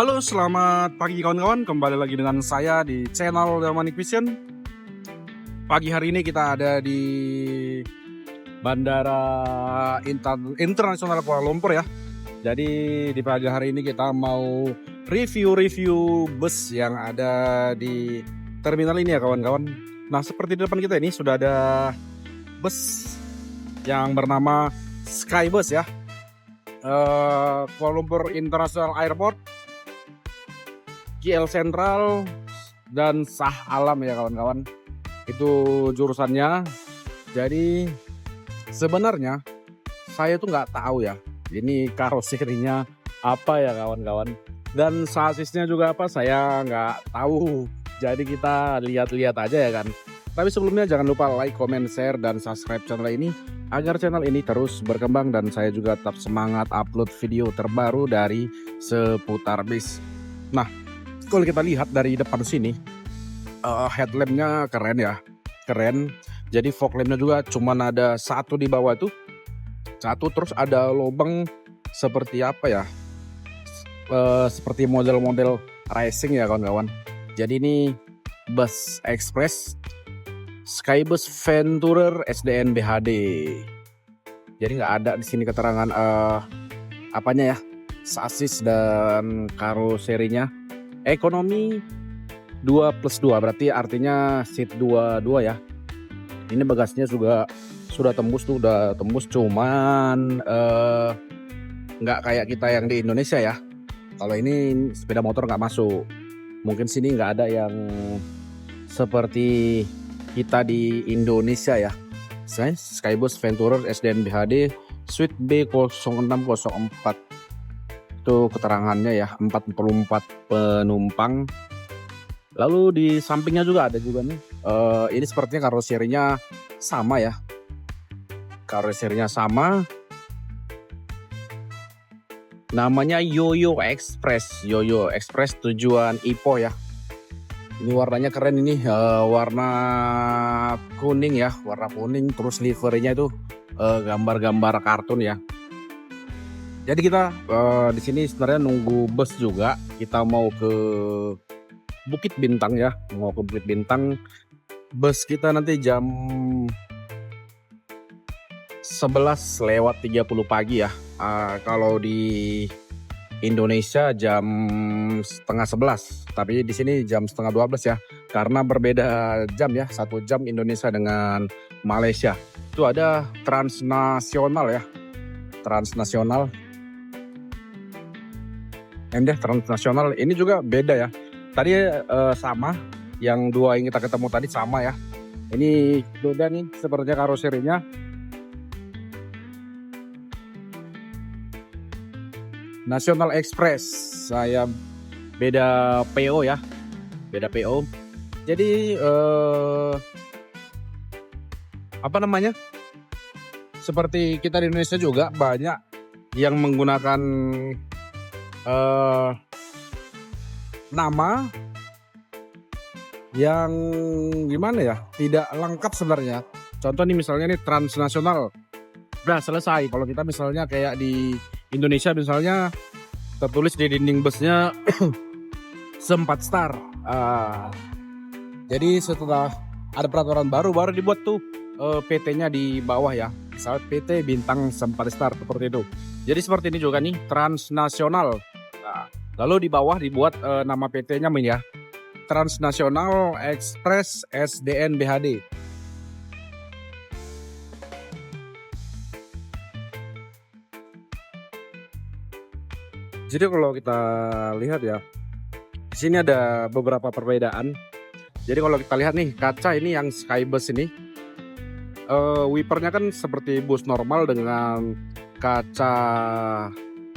Halo, selamat pagi kawan-kawan. Kembali lagi dengan saya di channel Delmanik Vision. Pagi hari ini kita ada di Bandara Internasional Kuala Lumpur ya. Jadi di pagi hari ini kita mau review bus yang ada di terminal ini ya kawan-kawan. Nah, seperti di depan kita ini sudah ada bus yang bernama Skybus ya. Kuala Lumpur International Airport, KL Sentral, dan Shah Alam ya kawan-kawan. Itu jurusannya. Jadi sebenarnya saya tuh nggak tahu ya ini karoserinya apa ya kawan-kawan, dan sasisnya juga apa saya nggak tahu. Jadi kita lihat-lihat aja ya kan. Tapi sebelumnya jangan lupa like, comment, share, dan subscribe channel ini agar channel ini terus berkembang dan saya juga tetap semangat upload video terbaru dari seputar bis. Nah, kalau kita lihat dari depan sini, headlampnya keren ya, keren. Jadi fog lampnya juga cuman ada satu di bawah tuh, satu, terus ada lubang seperti apa ya, seperti model-model racing ya kawan-kawan. Jadi ini bus express Skybus Venturer SDN BHD. Jadi nggak ada di sini keterangan apanya ya, sasis dan karoserinya. Ekonomi 2+2 berarti artinya seat 22 ya. Ini bagasinya juga sudah tembus tuh, udah tembus, cuman nggak kayak kita yang di Indonesia ya. Kalau ini sepeda motor nggak masuk. Mungkin sini nggak ada yang seperti kita di Indonesia ya. Skybus Venturer SDN BHD Suite B0604. Itu keterangannya ya, 44 penumpang. Lalu di sampingnya juga ada juga nih. Ini sepertinya karoserinya sama ya. Karoserinya sama. Namanya Yoyo Express. Yoyo Express tujuan Ipoh ya. Ini warnanya keren ini, warna kuning ya, warna kuning. Terus liverynya itu gambar-gambar kartun ya. Jadi kita di sini sebenarnya nunggu bus juga. Kita mau ke Bukit Bintang ya, mau ke Bukit Bintang. Bus kita nanti jam 11:30 pagi ya. Kalau di Indonesia jam 10:30, tapi di sini jam 11:30 ya, karena berbeda jam ya, 1 jam Indonesia dengan Malaysia. Itu ada transnasional ya, transnasional. Transnasional ini juga beda ya. Tadi sama, yang dua yang kita ketemu tadi sama ya. Ini beda nih sepertinya karoserinya. National Express, saya beda PO ya, beda PO. Jadi apa namanya, seperti kita di Indonesia juga banyak yang menggunakan nama yang gimana ya, tidak lengkap sebenarnya. Contoh nih misalnya nih transnasional, udah selesai. Kalau kita misalnya kayak di Indonesia misalnya tertulis di dinding busnya 4 star. Jadi setelah ada peraturan baru dibuat tuh PT-nya di bawah ya. Misalnya PT Bintang 4 star seperti itu. Jadi seperti ini juga nih transnasional. Nah, lalu di bawah dibuat nama PT-nya ya, Transnasional Express SDN BHD. Jadi kalau kita lihat ya, di sini ada beberapa perbedaan. Jadi kalau kita lihat nih, kaca ini yang Skybus ini, wipernya kan seperti bus normal dengan kaca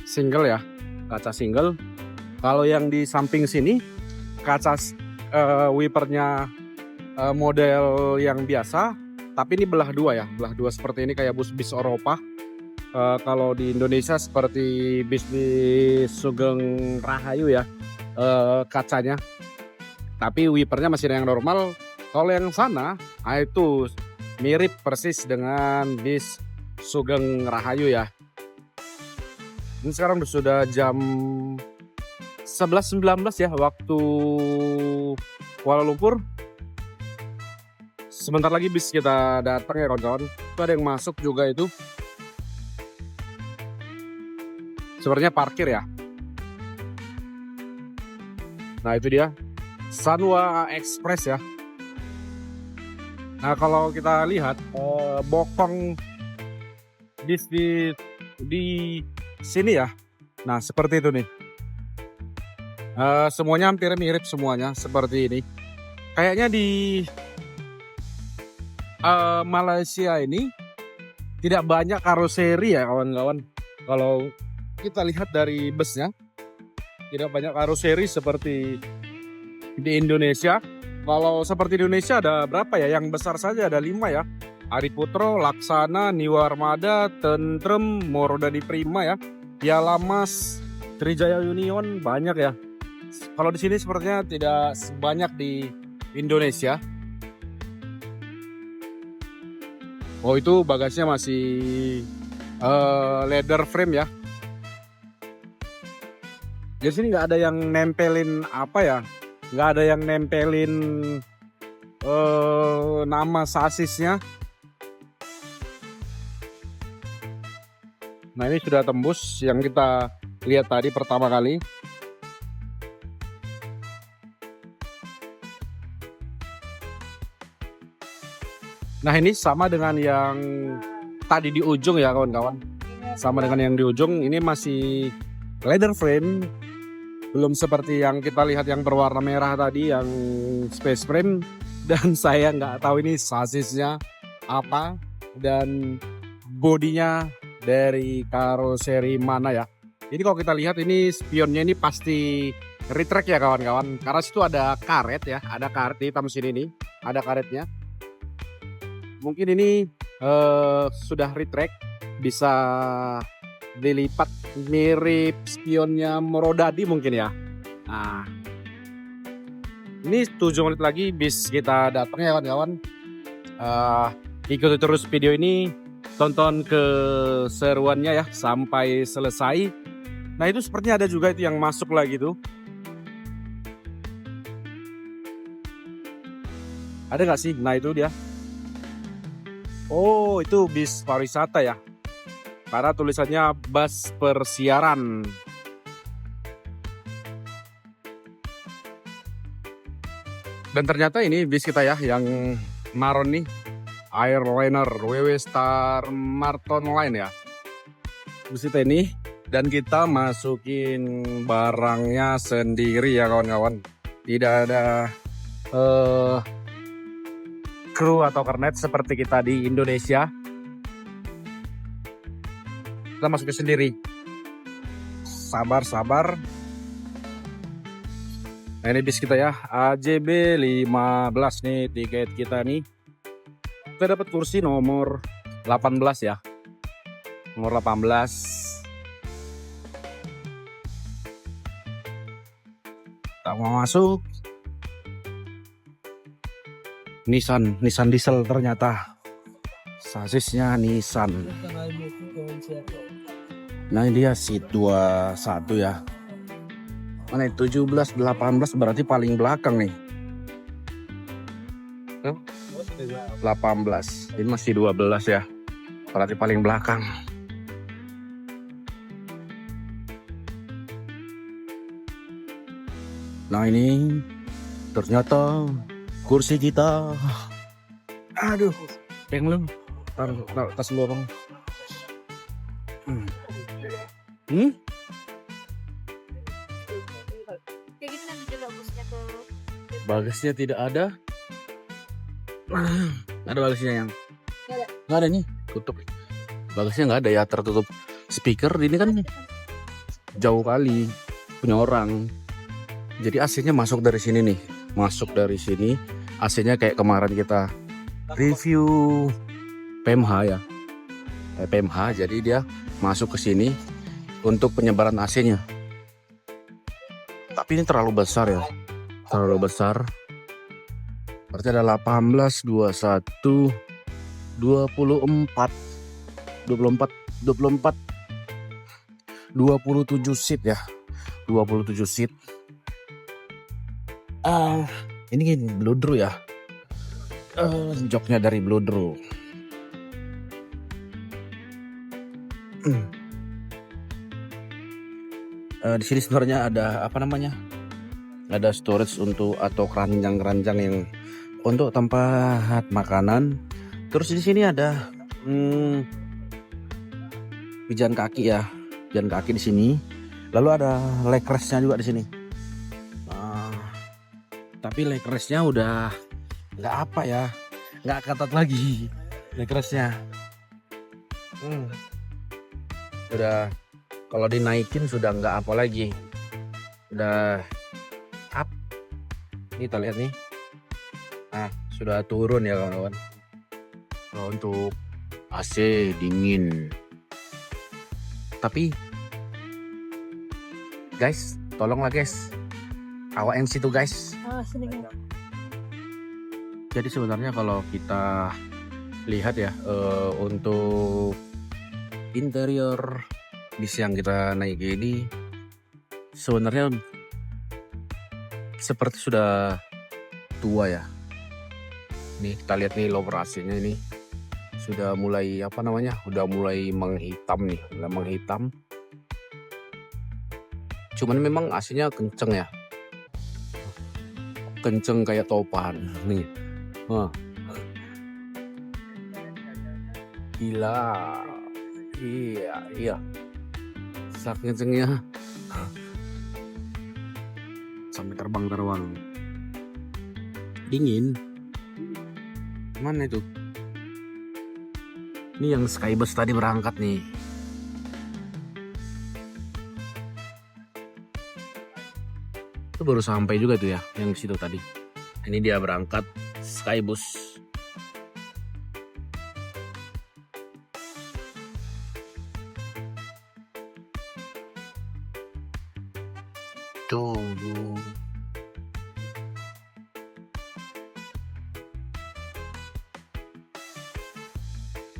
single ya, kaca single. Kalau yang di samping sini, kaca wipernya model yang biasa, tapi ini belah dua ya, belah dua seperti ini kayak bus bis Eropa. Kalau di Indonesia seperti bis Sugeng Rahayu ya, kacanya, tapi wipernya masih yang normal. Kalau yang sana itu mirip persis dengan bis Sugeng Rahayu ya. Ini sekarang sudah jam 11.19 ya waktu Kuala Lumpur. Sebentar lagi bis kita datang ya kawan-kawan. Itu ada yang masuk juga itu. Sebenarnya parkir ya. Nah itu dia Sanwa Express ya. Nah kalau kita lihat bokong bis di sini ya. Nah seperti itu nih. Semuanya hampir mirip semuanya seperti ini. Kayaknya di Malaysia ini tidak banyak karoseri ya kawan-kawan. Kalau kita lihat dari busnya, tidak banyak karoseri seperti di Indonesia. Kalau seperti di Indonesia ada berapa ya? Yang besar saja ada 5 ya. Ariputro, Laksana, Niwa Armada, Tentrem, Morodadi Prima ya. Piala Mas, Trijaya Union banyak ya. Kalau di sini sepertinya tidak sebanyak di Indonesia. Oh itu bagasinya masih leather frame ya. Di sini nggak ada yang nempelin apa ya, nggak ada yang nempelin nama sasisnya. Nah ini sudah tembus yang kita lihat tadi pertama kali. Nah ini sama dengan yang tadi di ujung ya kawan-kawan. Sama dengan yang di ujung, ini masih leather frame. Belum seperti yang kita lihat yang berwarna merah tadi, yang space frame. Dan saya nggak tahu ini sasisnya apa dan bodinya dari karoseri mana ya. Jadi kalau kita lihat ini spionnya ini pasti retract ya kawan-kawan. Karena situ ada karet ya, ada karet di hitam sini nih, ada karetnya. Mungkin ini sudah retract, bisa dilipat mirip spionnya Morodadi mungkin ya. Nah, ini 7 menit lagi bis kita datang ya kawan-kawan. Ikuti terus video ini, tonton keseruannya ya sampai selesai. Nah itu sepertinya ada juga itu yang masuk lagi tuh. Ada nggak sih? Nah itu dia. Oh itu bis pariwisata ya. Karena tulisannya bus persiaran. Dan ternyata ini bis kita ya yang maron nih. Airliner WW Star Marton Line ya. Bis kita ini. Dan kita masukin barangnya sendiri ya kawan-kawan. Tidak ada kru atau kernet seperti kita di Indonesia. Kita masukin sendiri. Sabar. Nah ini bis kita ya, AJB 15 nih tiket kita nih. Kita dapat kursi nomor 18 ya. Nomor 18. Kita mau masuk. Nissan diesel ternyata. Sasisnya Nissan. Nah ini dia seat 21 ya. Mana 17, 18 berarti paling belakang nih. 18. Ini masih 12 ya. Berarti paling belakang. Nah ini ternyata kursi kita. Aduh, peng lu. Taruh tas lu bang. Bagasnya tidak ada. Ada bagasnya yang nggak ada nih, tutup. Bagasnya nggak ada ya, tertutup. Speaker ini kan jauh kali punya orang. Jadi AC-nya masuk dari sini nih, masuk dari sini. AC-nya kayak kemarin kita review PMH ya, PMH. Jadi dia masuk ke sini untuk penyebaran AC-nya. Tapi ini terlalu besar ya, terlalu besar. Berarti ada 18, 21, 24, 27 seat ya. 27 seat. Ini Bludru ya. Joknya dari Bludru. Di sini sebenarnya ada apa namanya? Ada storage untuk atau keranjang-keranjang yang untuk tempat makanan. Terus di sini ada pijakan kaki ya, pijakan kaki di sini. Lalu ada leg restnya juga di sini. Tapi leg restnya udah nggak apa ya, nggak ketat lagi leg restnya. Udah kalau dinaikin sudah nggak apa lagi, udah up. Ini kita lihat nih, sudah turun ya kawan-kawan. Kalau untuk AC dingin. Tapi guys, tolonglah guys, awak yang situ guys. Jadi sebenarnya kalau kita lihat ya, untuk interior bis yang kita naiki ini sebenarnya seperti sudah tua ya. Nih kita lihat nih lower AC-nya ini sudah mulai apa namanya, udah mulai menghitam nih, udah menghitam. Cuman memang AC-nya kenceng ya, kenceng kayak topan nih. Gila, iya, saking kencengnya sampai terbang. Dingin. Mana itu? Ini yang Skybus tadi berangkat nih. Itu baru sampai juga tuh ya, yang situ tadi. Ini dia berangkat Skybus. Tuh.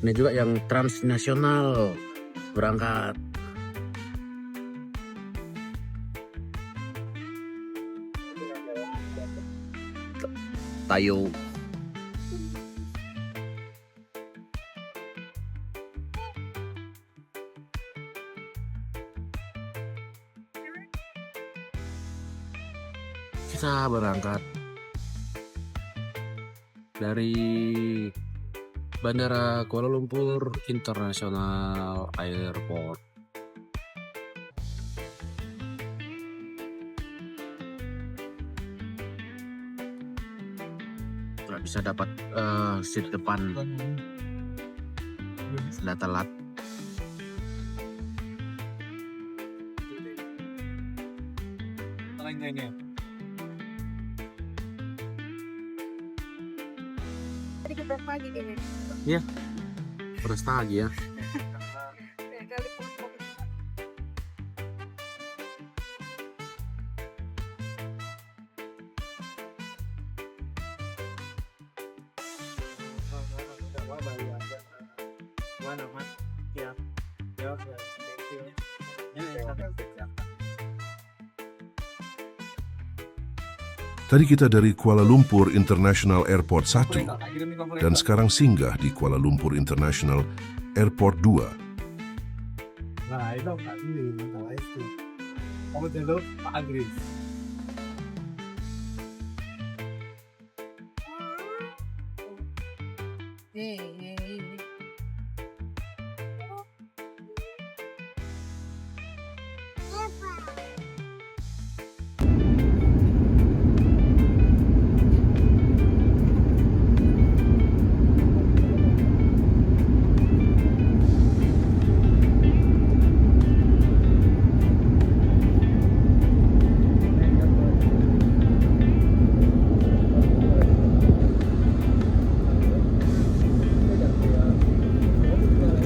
Ini juga yang transnasional berangkat. Tayo. Kita berangkat dari Bandara Kuala Lumpur International Airport. Nggak bisa dapat seat depan, sudah telat. Tadi ke pagi kayaknya. Iya, frustasi ya. Tadi kita dari Kuala Lumpur International Airport 1 dan sekarang singgah di Kuala Lumpur International Airport 2. Nah, itu Kak ini masalah itu. Kamu jalur Pak Agris.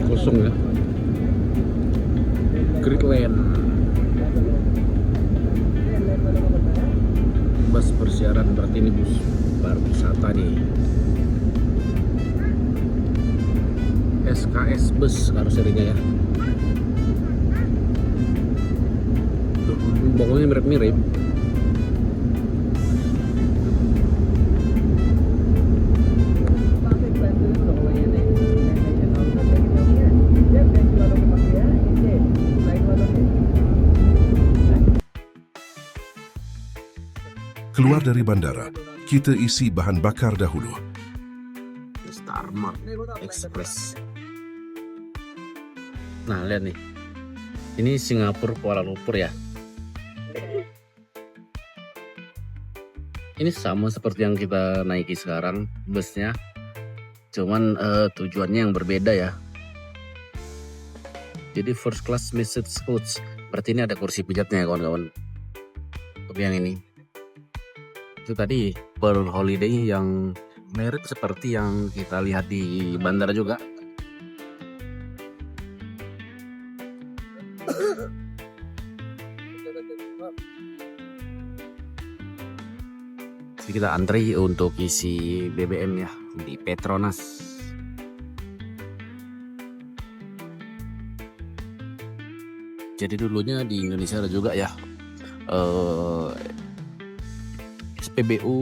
Kosong ya. Greatland. Bus persiaran, berarti ini bus pariwisata nih. SKS bus karoserinya ya. pokoknya mirip-mirip. Keluar dari bandara, kita isi bahan bakar dahulu. Starmart Express. Nah, lihat nih. Ini Singapura Kuala Lumpur ya. Ini sama seperti yang kita naiki sekarang busnya. Cuman tujuannya yang berbeda ya. Jadi first class message coach. Berarti ini ada kursi pijatnya ya kawan-kawan. Tapi yang ini. Itu tadi Pearl Holiday yang mirip seperti yang kita lihat di bandara juga. Jadi kita antri untuk isi BBM ya di Petronas. Jadi dulunya di Indonesia ada juga ya SPBU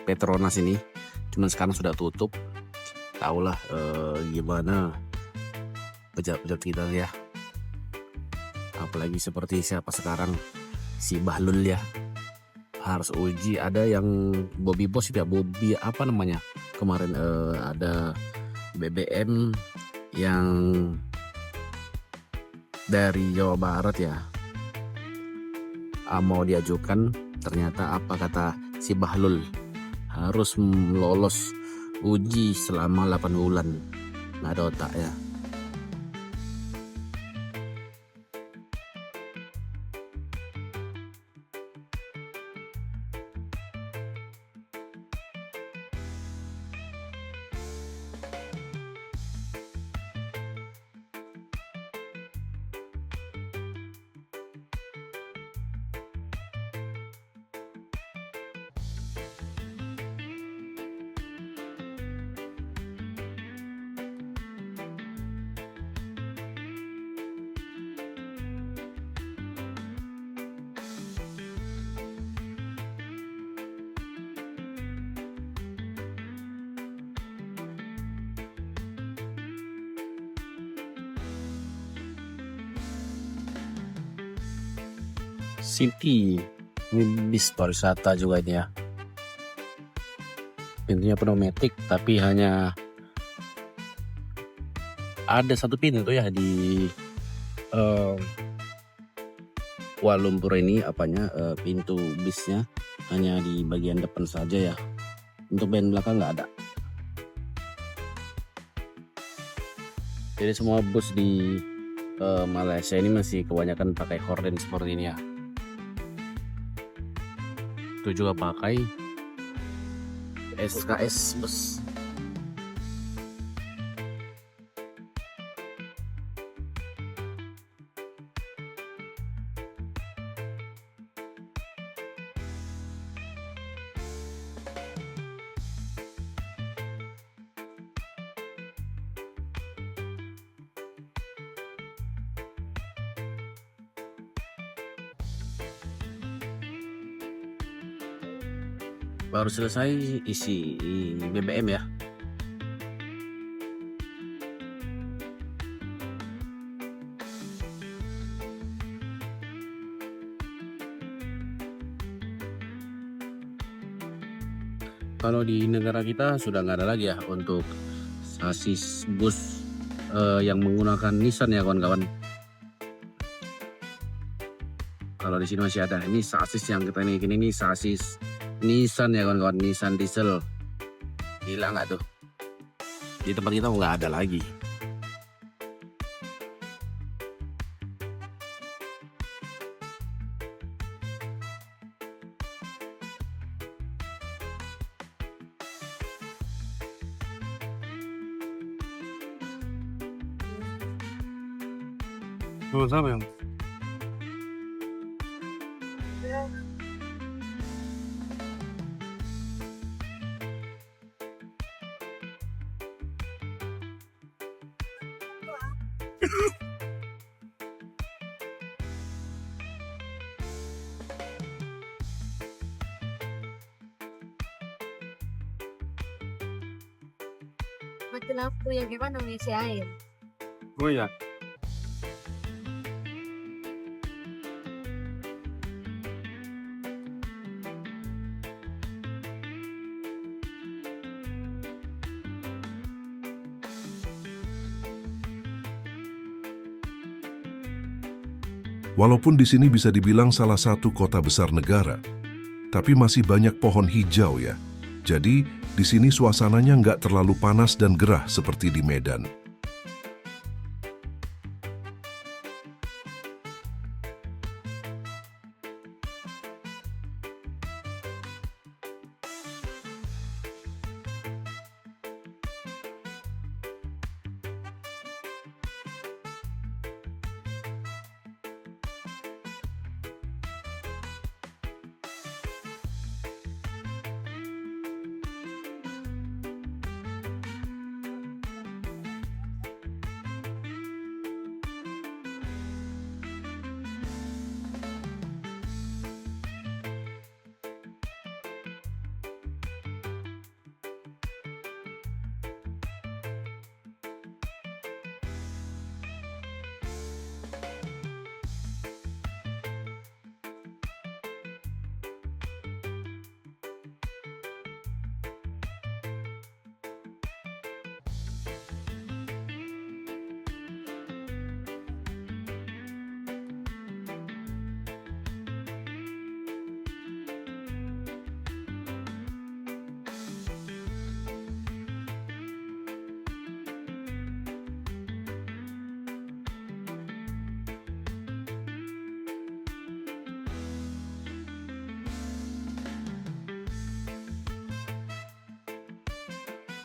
Petronas ini, cuman sekarang sudah tutup. Tahulah gimana pejabat-pejabat kita ya, apalagi seperti siapa sekarang, si Bahlul ya, harus uji. Ada yang Bobby Bos tidak, Bobby apa namanya kemarin, ada BBM yang dari Jawa Barat ya, mau diajukan. Ternyata apa kata si Bahlul, harus lolos uji selama 8 bulan. Nggak ada otak ya. City, ini bis pariwisata juga ini ya. Pintunya pneumatik, tapi hanya ada satu pintu ya di Kuala Lumpur ini. Apanya, pintu bisnya hanya di bagian depan saja ya. Untuk bagian belakang nggak ada. Jadi semua bus di Malaysia ini masih kebanyakan pakai horden seperti ini ya. Itu juga pakai SKS bus. Baru selesai isi BBM ya. Kalau di negara kita sudah nggak ada lagi ya untuk sasis bus yang menggunakan Nissan ya kawan-kawan. Kalau di sini masih ada. Ini sasis yang kita naikin ini sasis Nissan ya kawan-kawan, Nissan diesel. Gila nggak tuh? Di tempat kita nggak ada lagi. Sama yang mati lampu yang gimana mengisi air. Oh iya. Walaupun di sini bisa dibilang salah satu kota besar negara, tapi masih banyak pohon hijau ya. Jadi, di sini suasananya nggak terlalu panas dan gerah seperti di Medan.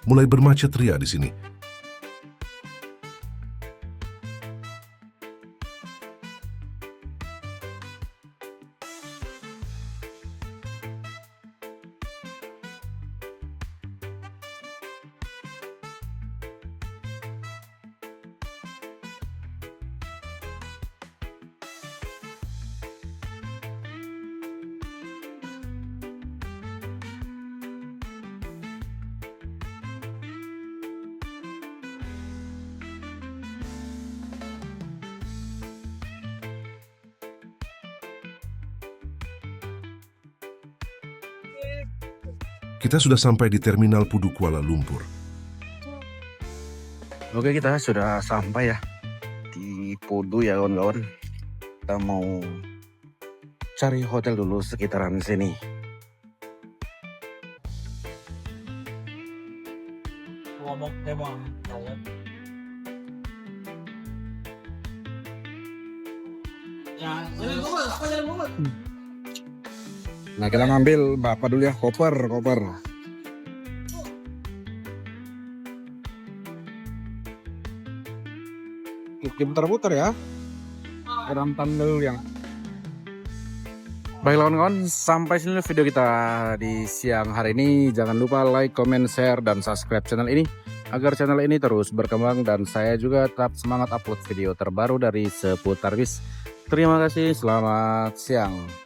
Mulai bermacet ria di sini. Kita sudah sampai di Terminal Pudu Kuala Lumpur. Oke, kita sudah sampai ya di Pudu ya kawan-kawan. Kita mau cari hotel dulu sekitaran sini. Nah, kita ngambil bapak dulu ya, koper. Oke, putar-putar ya. Dalam tunnel yang. Baik kawan-kawan, sampai sini video kita di siang hari ini. Jangan lupa like, comment, share, dan subscribe channel ini agar channel ini terus berkembang dan saya juga tetap semangat upload video terbaru dari seputar bis. Terima kasih, selamat siang.